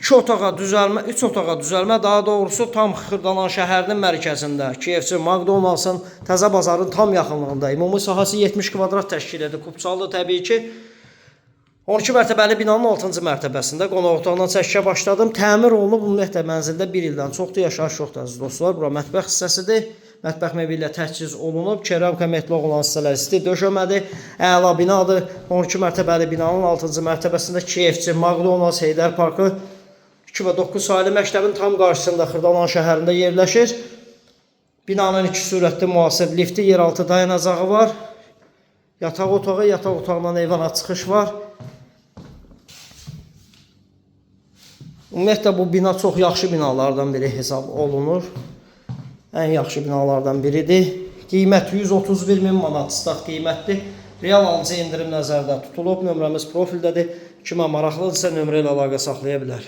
2 otağa düzəlmə, 3 otağa düzəlmə, daha doğrusu tam Xırdalan şəhərinin mərkəzində, KFC, McDonald'sın, Təzə bazarın tam yaxınlığında. Ümumi sahəsi 70 kvadrat təşkil edir. Kupçalı təbii ki 12 mərtəbəli binanın 6-cı mərtəbəsində qonaq otağından çəkişə başladım. Təmir olunub ümumiyyətlə mənzildə 1 ildən çoxdur, yaşayış yoxdur əziz dostlar. Bura mətbəx hissəsidir. Mətbəx mebeli ilə təchiz olunub. Keramika metloq olan hissələr isti döşəmədir. Əla binadır. 12 mərtəbəli binanın 6-cı mərtəbəsində KFC, McDonald's, Heydər Parkı 2 və 9 sayılı məktəbin tam qarşısında Xırdalan şəhərində yerləşir. Binanın 2 sürətli müasir lifti, yeraltı dayanacağı var. Yataq otağı, yataq otağından eyvana çıxış var. Ümumiyyətlə bu bina çox yaxşı binalardan biri hesab olunur. Ən yaxşı binalardan biridir. Qiymət 131 min manat start qiymətdir. Real alıcı indirim nəzərdə tutulub. Nömrəmiz profildədir. Kimə maraqlıdırsa nömrə ilə əlaqə saxlaya bilər.